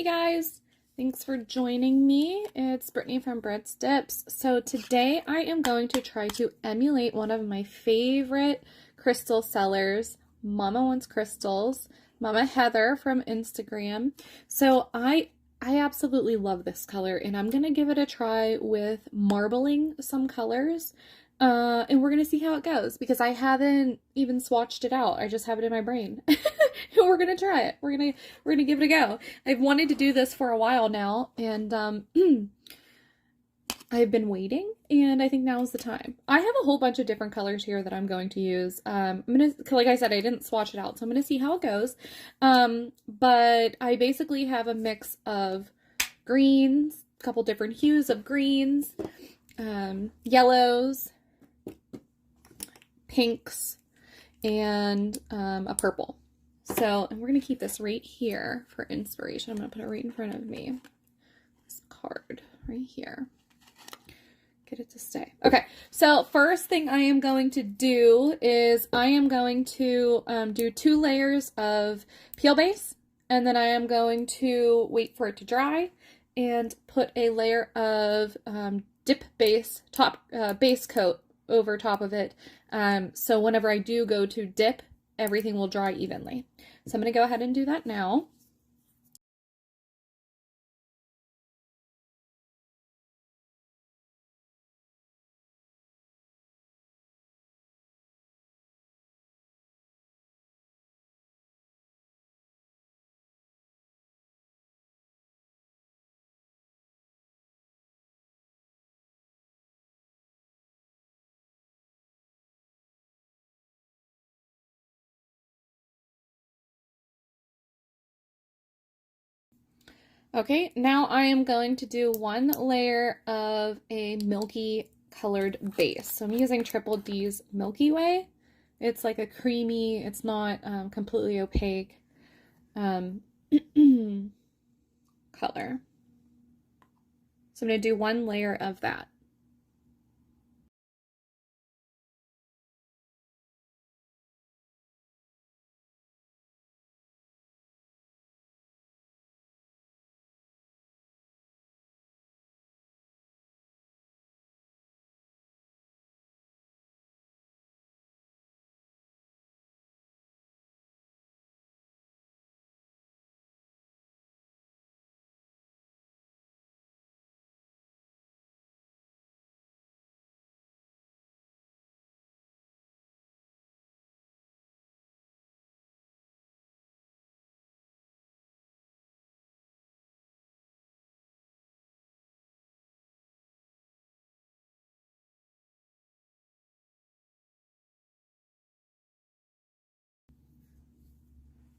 guys, thanks for joining me. It's Brittany from Britts Dips. So today I am going to try to emulate one of my favorite crystal sellers, Mama Wants Crystals, Momma Heather from Instagram. So I absolutely love this color, and I'm gonna give it a try with marbling some colors. And we're gonna see how it goes because I haven't even swatched it out. I just have it in my brain. And we're gonna try it. We're gonna give it a go. I've wanted to do this for a while now, and I've been waiting, and I think now is the time. I have a whole bunch of different colors here that I'm going to use. Like I said, I didn't swatch it out, so I'm gonna see how it goes. But I basically have a mix of greens, a couple different hues of greens, yellows, pinks, and a purple. So, and we're going to keep this right here for inspiration. I'm going to put it right in front of me. This card right here. Get it to stay. Okay, so first thing I am going to do is I am going to do 2 layers of peel base, and then I am going to wait for it to dry and put a layer of dip base, base coat over top of it. So whenever I do go to dip, everything will dry evenly. So I'm going to go ahead and do that now. Okay, now I am going to do 1 layer of a milky colored base. So I'm using Triple D's Milky Way. It's like a creamy, it's not completely opaque color. So I'm going to do 1 layer of that.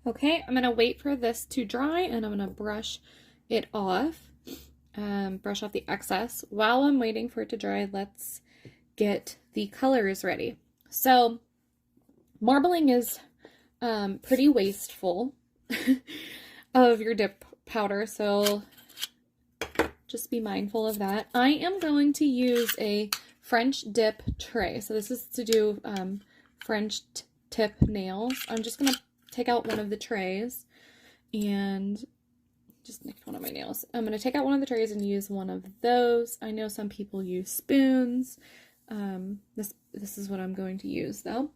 Okay, I'm going to wait for this to dry, and I'm going to brush it off, brush off the excess. While I'm waiting for it to dry, let's get the colors ready. So marbling is pretty wasteful of your dip powder, so just be mindful of that. I am going to use a French dip tray. So this is to do French tip nails. I'm just going to take out one of the trays and just nicked one of my nails. I'm going to take out one of the trays and use one of those. I know some people use spoons. This is what I'm going to use though.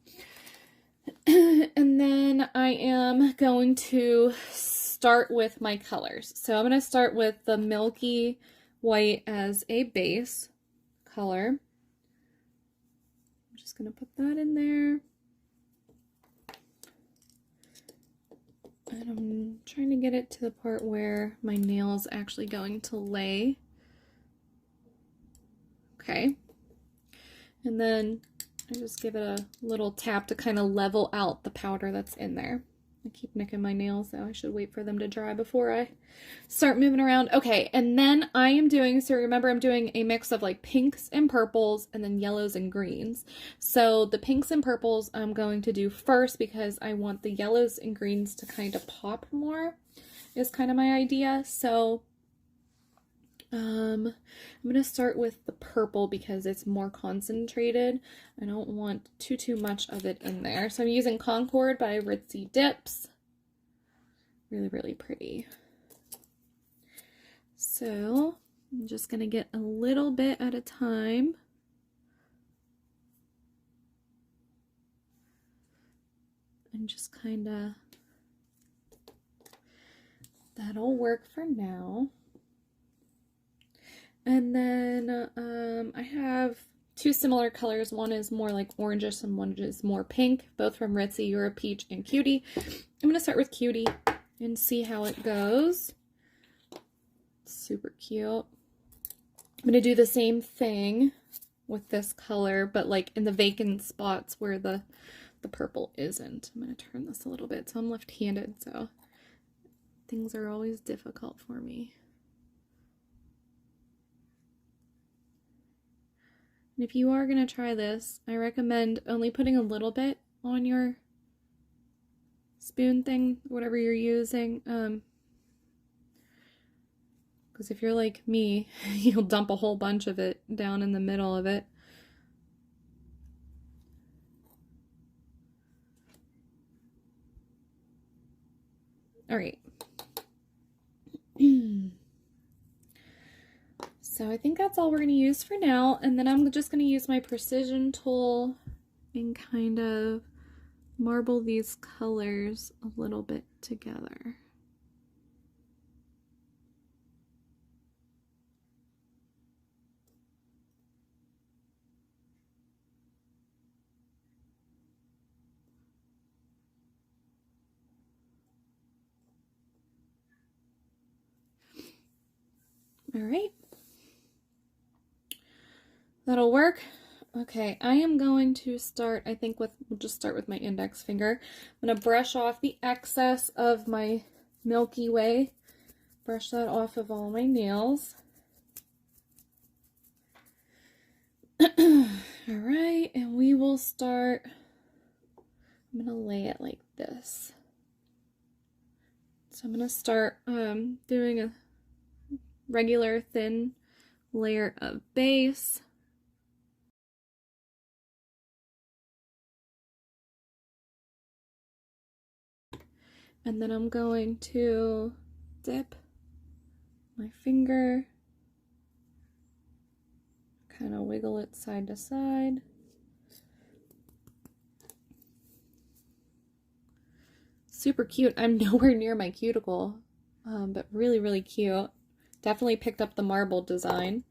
And then I am going to start with my colors. So I'm going to start with the milky white as a base color. I'm just going to put that in there. And I'm trying to get it to the part where my nail's actually going to lay. Okay. And then I just give it a little tap to kind of level out the powder that's in there. I keep nicking my nails, so I should wait for them to dry before I start moving around. Okay, and then I am doing, so remember I'm doing a mix of like pinks and purples and then yellows and greens. So the pinks and purples I'm going to do first because I want the yellows and greens to kind of pop more, is kind of my idea. So I'm going to start with the purple because it's more concentrated. I don't want too much of it in there. So I'm using Concord by Britts Dips. Really, really pretty. So I'm just going to get a little bit at a time. And just kind of, that'll work for now. And then I have two similar colors. One is more like orangish and one is more pink, both from Ritzy, You're a Peach, and Cutie. I'm going to start with Cutie and see how it goes. Super cute. I'm going to do the same thing with this color, but like in the vacant spots where the purple isn't. I'm going to turn this a little bit. So I'm left-handed, so things are always difficult for me. And if you are going to try this, I recommend only putting a little bit on your spoon thing, whatever you're using. Because if you're like me, you'll dump a whole bunch of it down in the middle of it. All right. So I think that's all we're going to use for now. And then I'm just going to use my precision tool and kind of marble these colors a little bit together. All right. That'll work. Okay, I am going to start, I think we'll just start with my index finger. I'm going to brush off the excess of my Milky Way. Brush that off of all my nails. All right, and we will start, I'm going to lay it like this. So I'm going to start doing a regular thin layer of base. And then I'm going to dip my finger, kind of wiggle it side to side. Super cute. I'm nowhere near my cuticle, but really, really cute. Definitely picked up the marble design.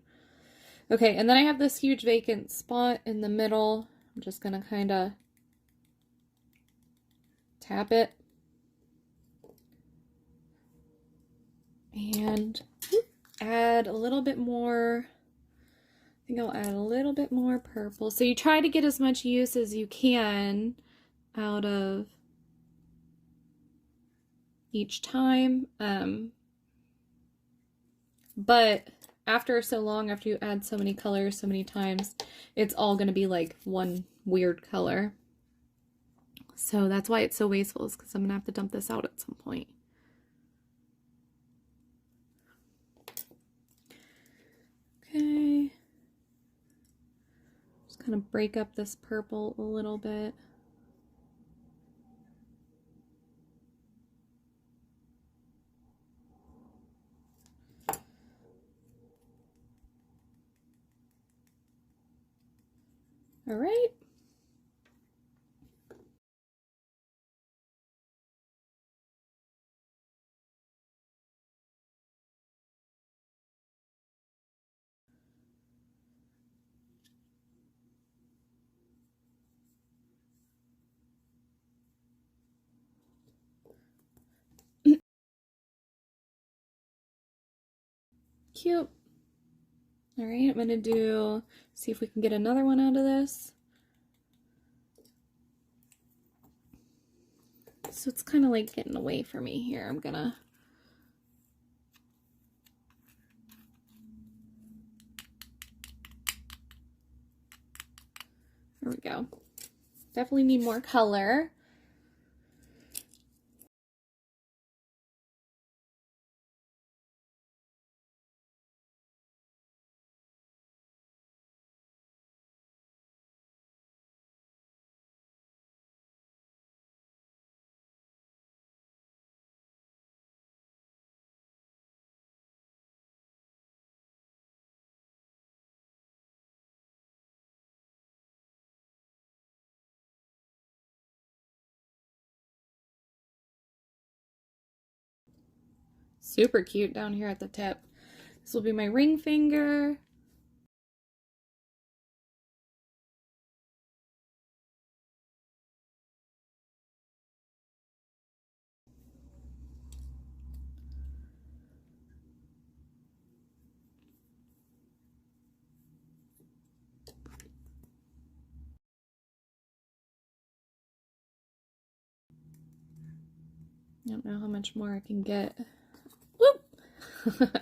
Okay, and then I have this huge vacant spot in the middle. I'm just going to kind of tap it. And add a little bit more, I think I'll add a little bit more purple. So you try to get as much use as you can out of each time. But after so long, after you add so many colors so many times, it's all going to be like one weird color. So that's why it's so wasteful, is because I'm going to have to dump this out at some point. Okay. Just kind of break up this purple a little bit. All right. Cute. All right, I'm gonna see if we can get another one out of this. So it's kind of like getting away from me here. I'm gonna there we go. Definitely need more color. super cute down here at the tip. This will be my ring finger. I don't know how much more I can get. Whoop! I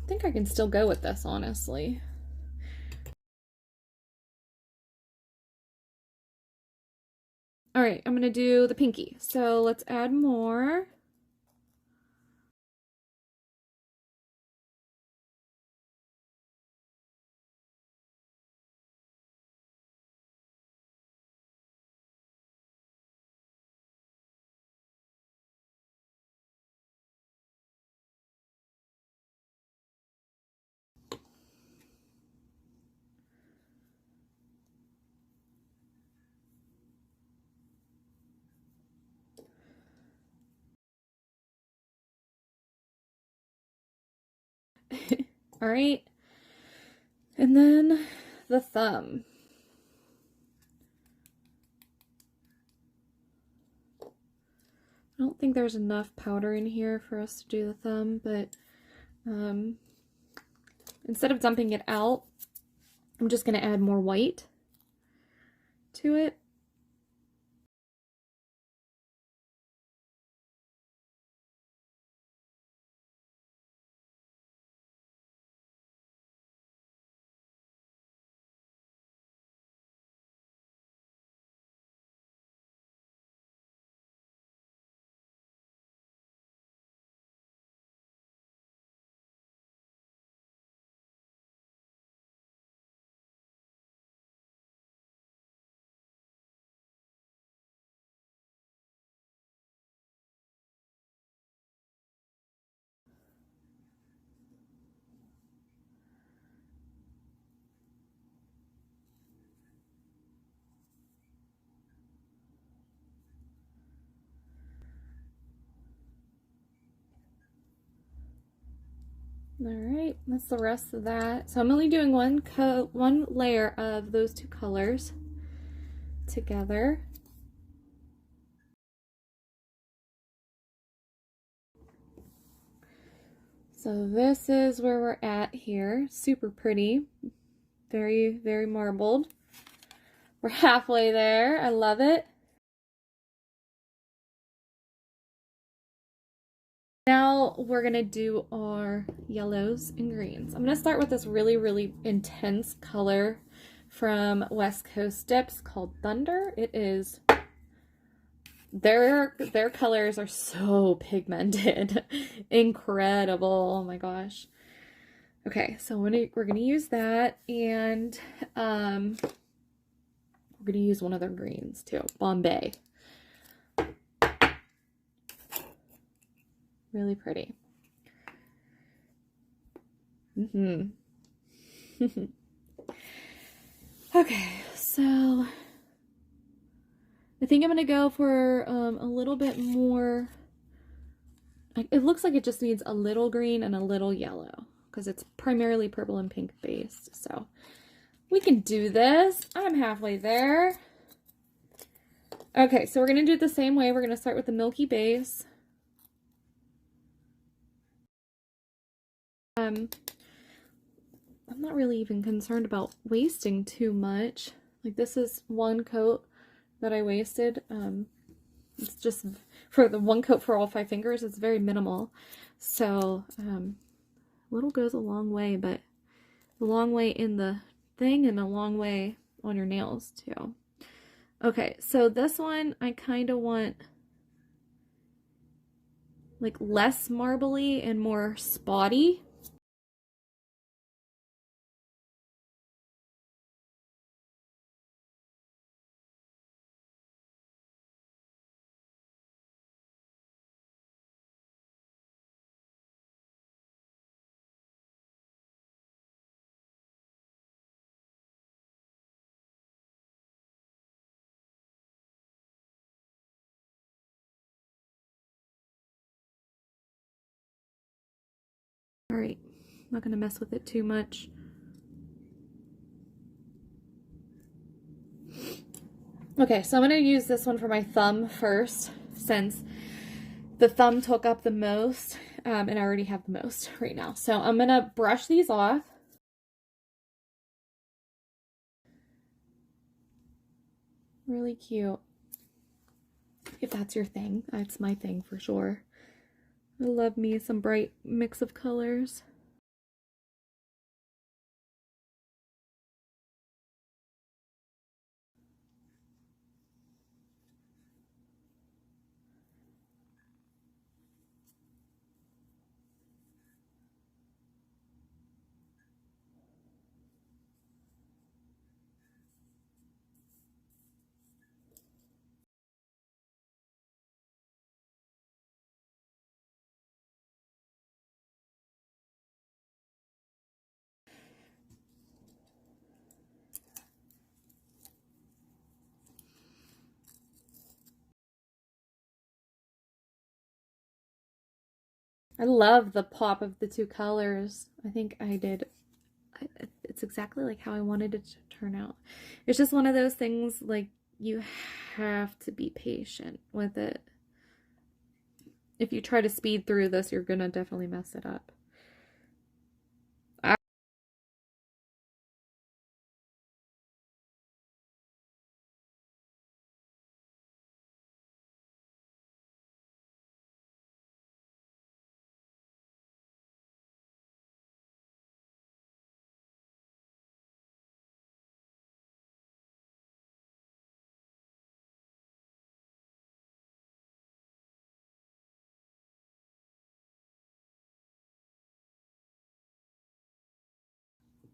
think I can still go with this, honestly. All right, I'm gonna do the pinky. So let's add more. All right, and then the thumb. I don't think there's enough powder in here for us to do the thumb, but instead of dumping it out, I'm just going to add more white to it. All right, that's the rest of that. So I'm only doing one layer of those two colors together. So this is where we're at here. Super pretty. Very, very marbled. We're halfway there. I love it. Now we're gonna do our yellows and greens. I'm gonna start with this really, really intense color from West Coast Dips called Thunder. It is, their colors are so pigmented. Incredible. Oh my gosh. Okay, so we're gonna use that, and we're gonna use one of their greens too, Bombay. Really pretty. Okay, so I think I'm gonna go for a little bit more. It looks like it just needs a little green and a little yellow because it's primarily purple and pink based. So we can do this. I'm halfway there. Okay, so we're gonna do it the same way. We're gonna start with the milky base. I'm not really even concerned about wasting too much. Like, this is one coat that I wasted. It's just for the one coat for all 5 fingers. It's very minimal. So, little goes a long way, but a long way in the thing and a long way on your nails too. Okay, so this one I kind of want like less marbly and more spotty. not going to mess with it too much. Okay, so I'm going to use this one for my thumb first, since the thumb took up the most, and I already have the most right now. So I'm going to brush these off. Really cute. If that's your thing. That's my thing for sure. I love me some bright mix of colors. I love the pop of the two colors. I think it's exactly like how I wanted it to turn out. It's just one of those things, like, you have to be patient with it. If you try to speed through this, you're gonna definitely mess it up.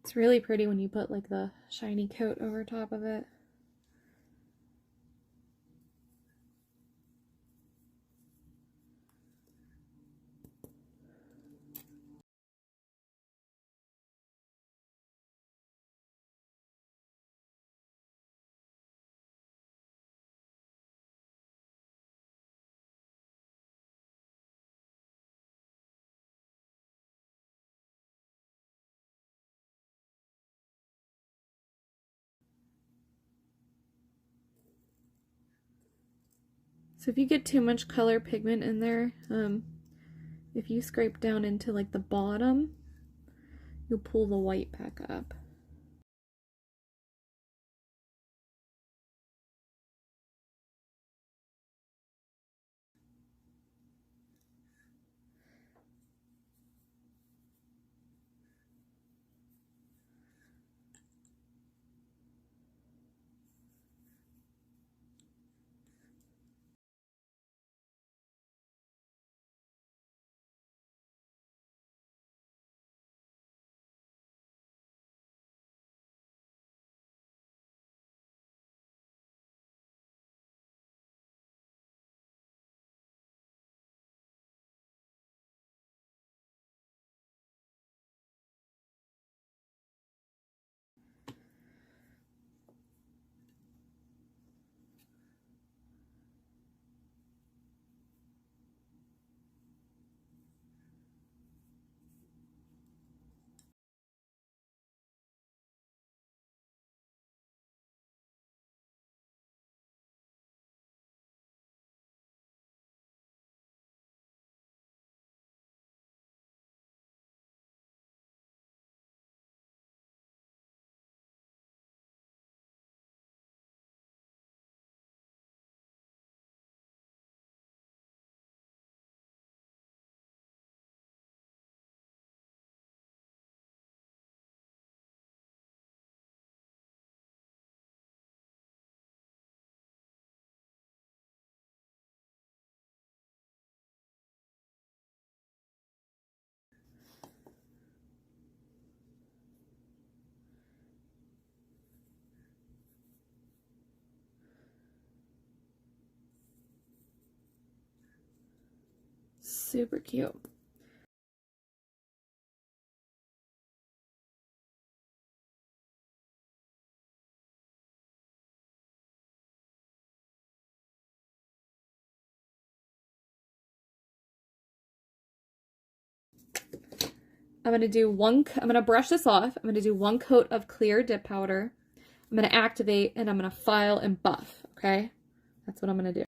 It's really pretty when you put like the shiny coat over top of it. So if you get too much color pigment in there, if you scrape down into like the bottom, you'll pull the white back up. Super cute. I'm gonna brush this off. I'm gonna do one coat of clear dip powder. I'm gonna activate and I'm gonna file and buff, okay? That's what I'm gonna do.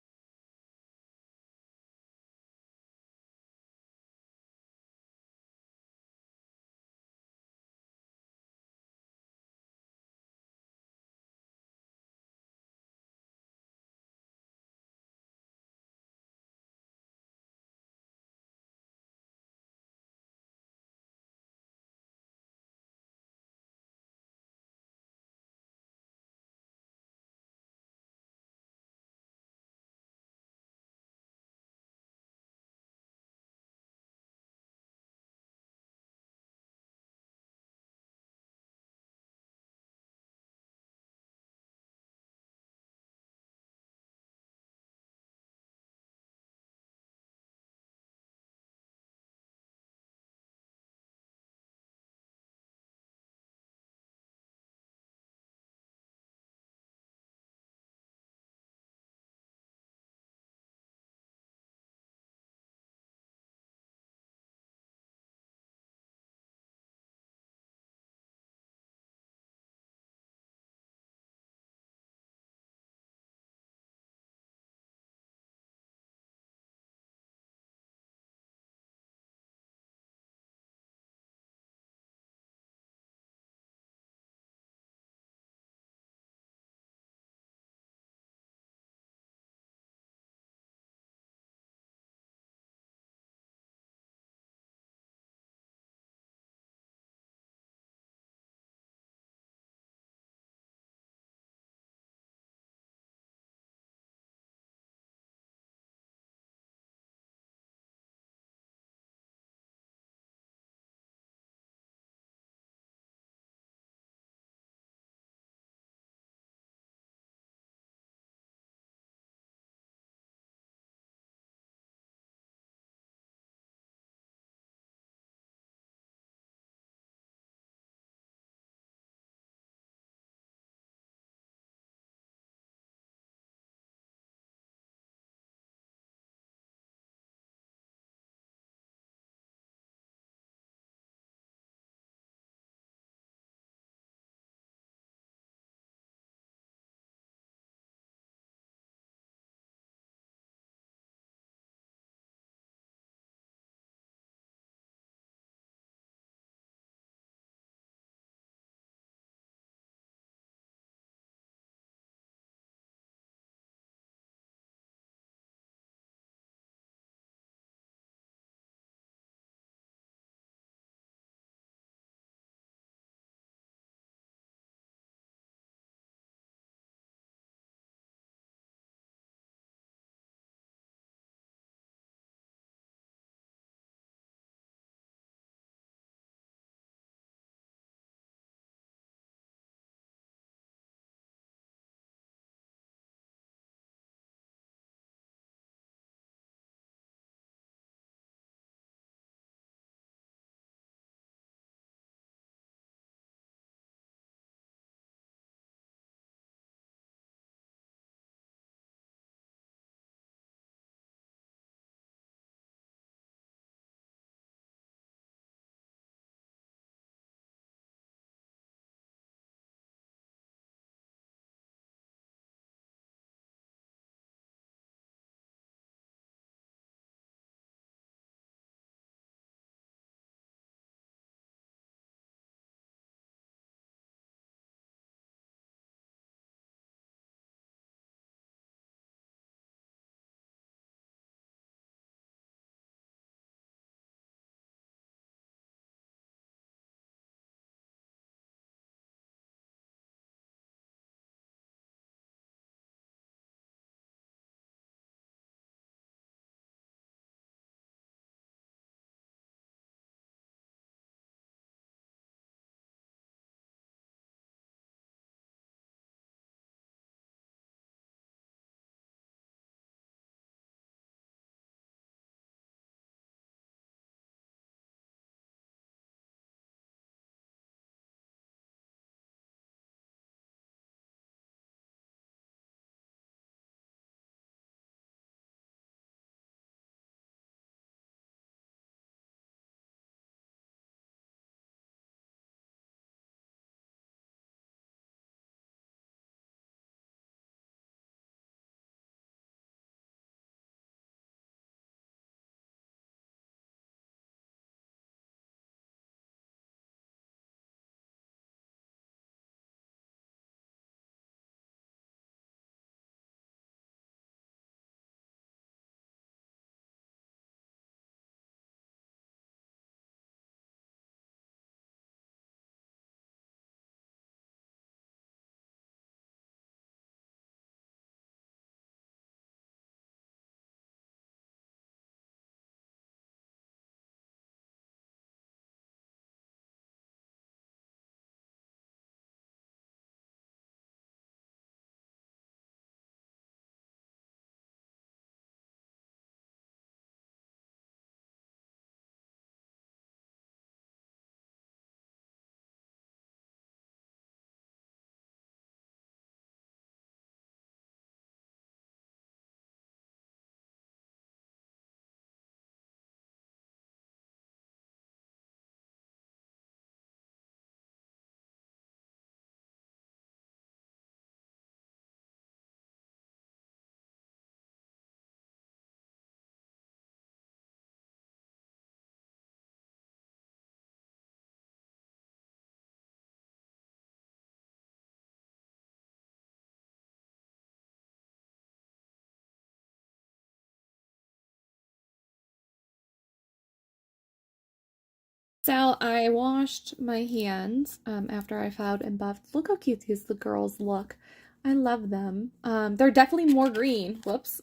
So I washed my hands after I filed and buffed. Look how cute these the girls look. I love them. They're definitely more green. Whoops.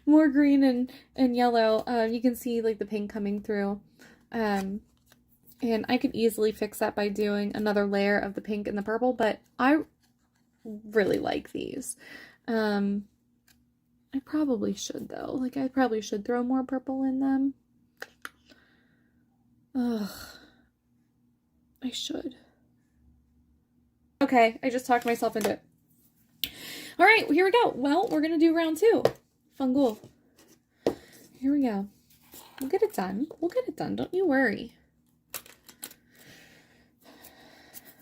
More green and yellow. You can see like the pink coming through. And I could easily fix that by doing another layer of the pink and the purple, but I really like these. I probably should though. Like I probably should throw more purple in them. Ugh. I should. Okay, I just talked myself into it. All right, here we go. Well, we're going to do round 2. Fungal. Here we go. We'll get it done. We'll get it done. Don't you worry.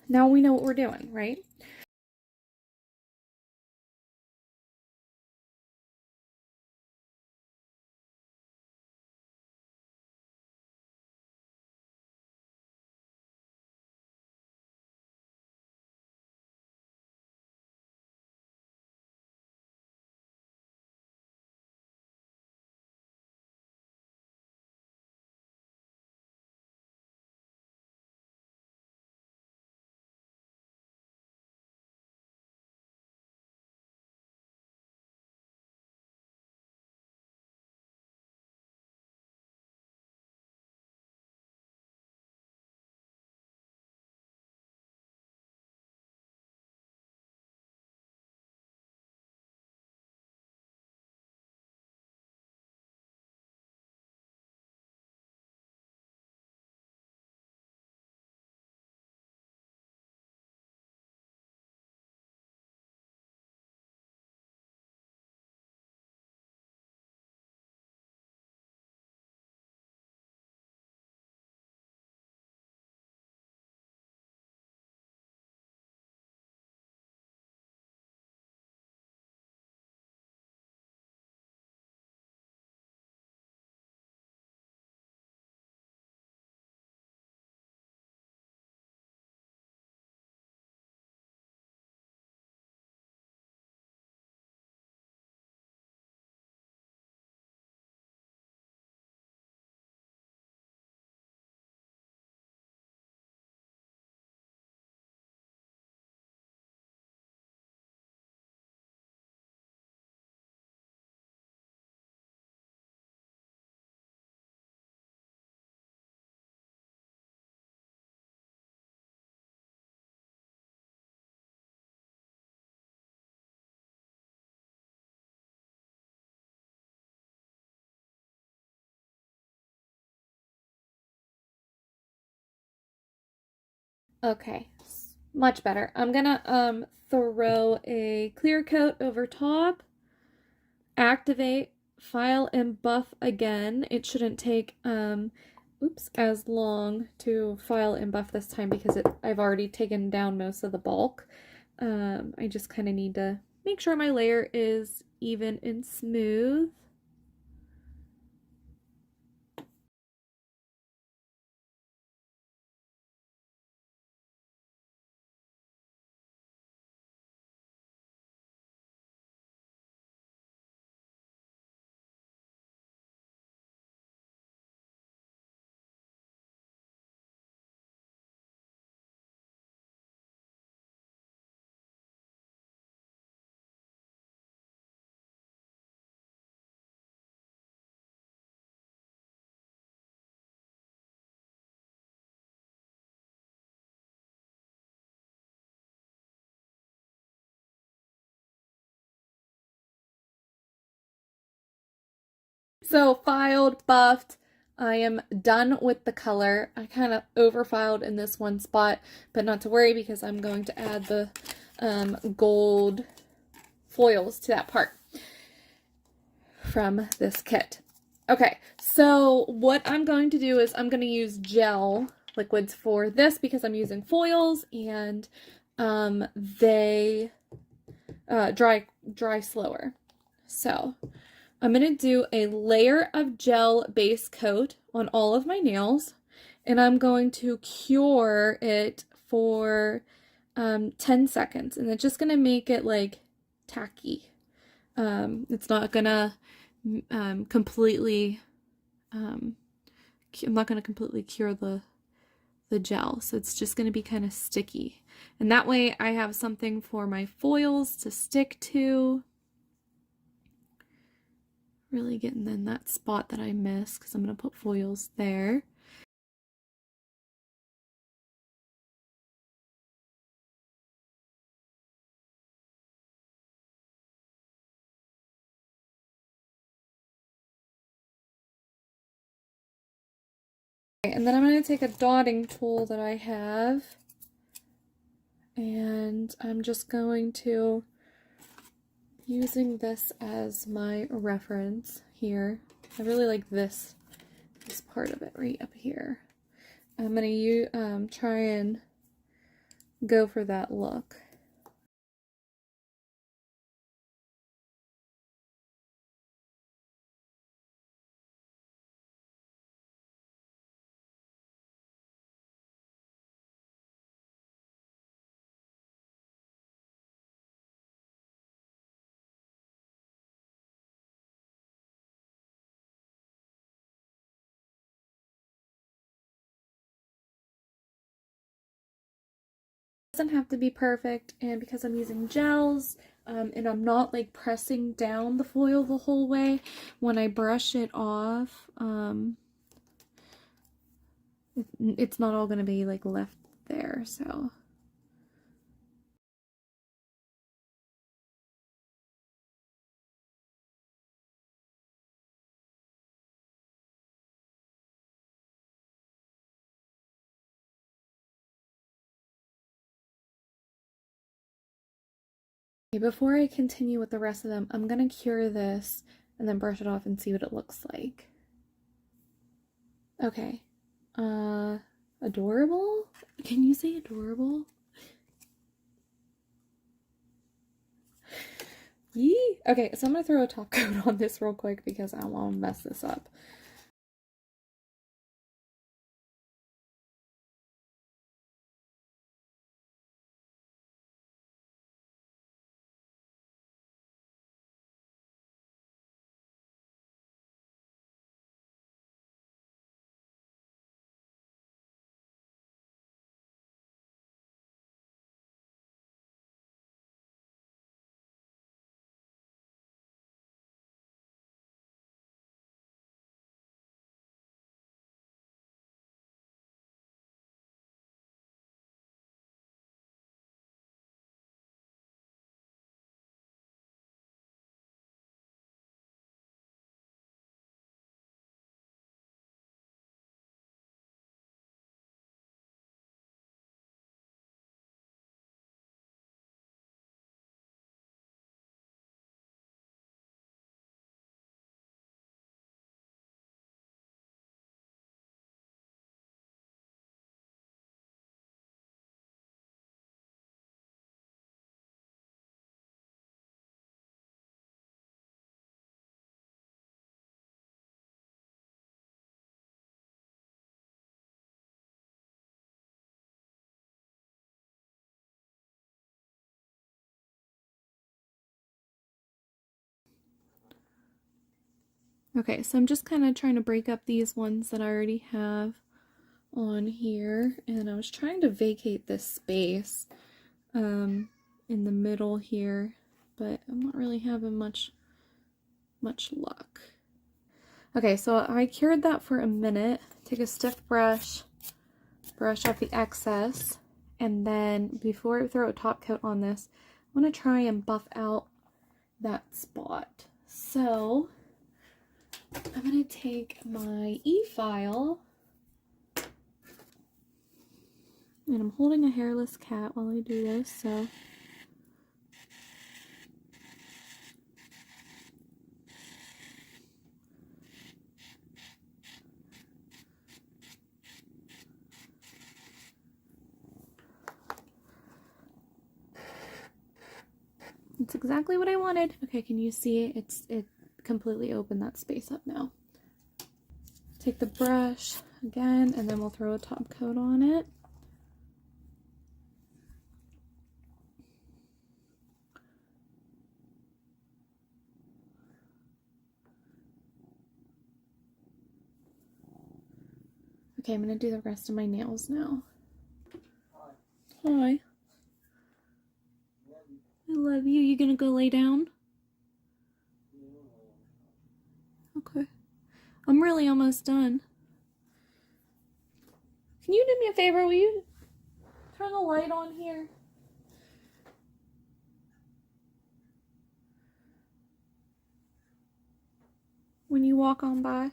Now we know what we're doing, right? Okay, much better. I'm gonna throw a clear coat over top, activate, file and buff again. It shouldn't take as long to file and buff this time because I've already taken down most of the bulk. I just kind of need to make sure my layer is even and smooth. So filed, buffed. I am done with the color. I kind of overfiled in this one spot, but not to worry because I'm going to add the gold foils to that part from this kit. Okay, so what I'm going to do is I'm going to use gel liquids for this because I'm using foils and they dry slower. So I'm going to do a layer of gel base coat on all of my nails, and I'm going to cure it for 10 seconds, and it's just going to make it like tacky. It's not going to completely, I'm not going to completely cure the the gel, so it's just going to be kind of sticky. And that way I have something for my foils to stick to. Really getting in that spot that I missed because I'm going to put foils there. And then I'm going to take a dotting tool that I have, and I'm just going to, using this as my reference here. I really like this part of it right up here. I'm going to try and go for that look. Doesn't have to be perfect, and because I'm using gels and I'm not like pressing down the foil the whole way, when I brush it off, it's not all going to be like left there, so. Before I continue with the rest of them, I'm going to cure this and then brush it off and see what it looks like. Okay. Adorable? Can you say adorable? Yee! Okay, so I'm going to throw a top coat on this real quick because I don't want to mess this up. Okay, so I'm just kind of trying to break up these ones that I already have on here, and I was trying to vacate this space in the middle here, but I'm not really having much luck. Okay, so I cured that for a minute. Take a stiff brush, brush off the excess, and then before I throw a top coat on this, I'm going to try and buff out that spot. So I'm going to take my e-file, and I'm holding a hairless cat while I do this, so it's exactly what I wanted. Okay, can you see it? It completely opened that space up now. Take the brush again, and then we'll throw a top coat on it. Okay, I'm gonna do the rest of my nails now. Hi. I love you. You gonna go lay down? Okay. I'm really almost done. Can you do me a favor? Will you turn the light on here? When you walk on by.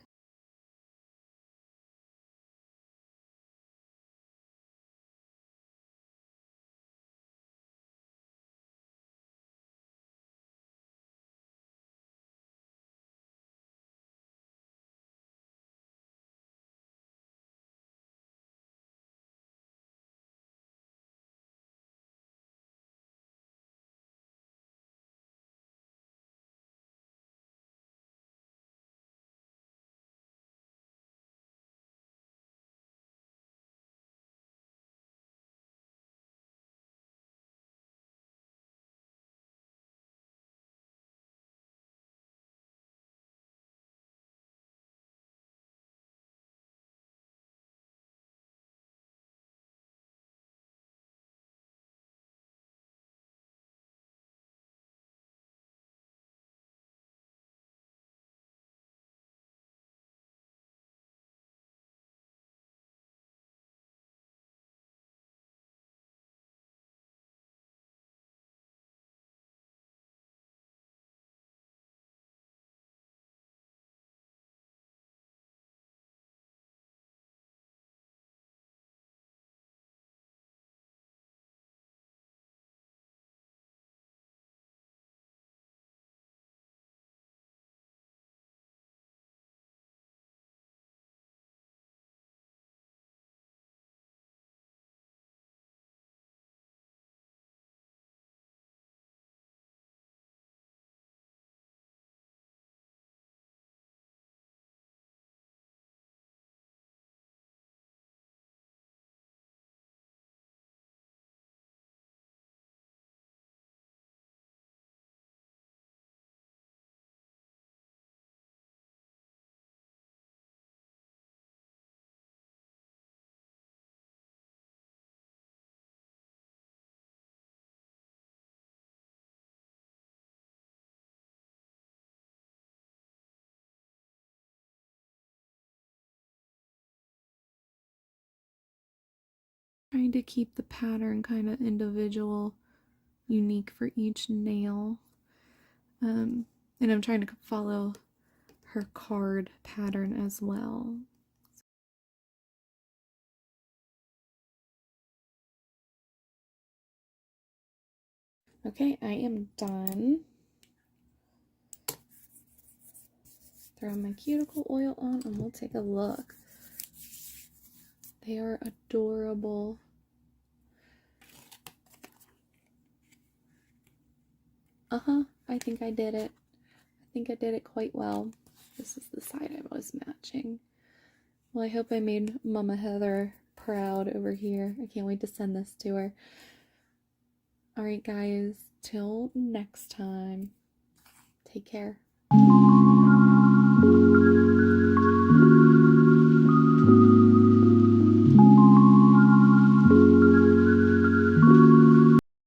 Trying to keep the pattern kind of individual, unique for each nail. And I'm trying to follow her card pattern as well. Okay, I am done. Throw my cuticle oil on and we'll take a look. They are adorable. I think I did it. I think I did it quite well. This is the side I was matching. Well, I hope I made Momma Heather proud over here. I can't wait to send this to her. Alright guys, till next time. Take care.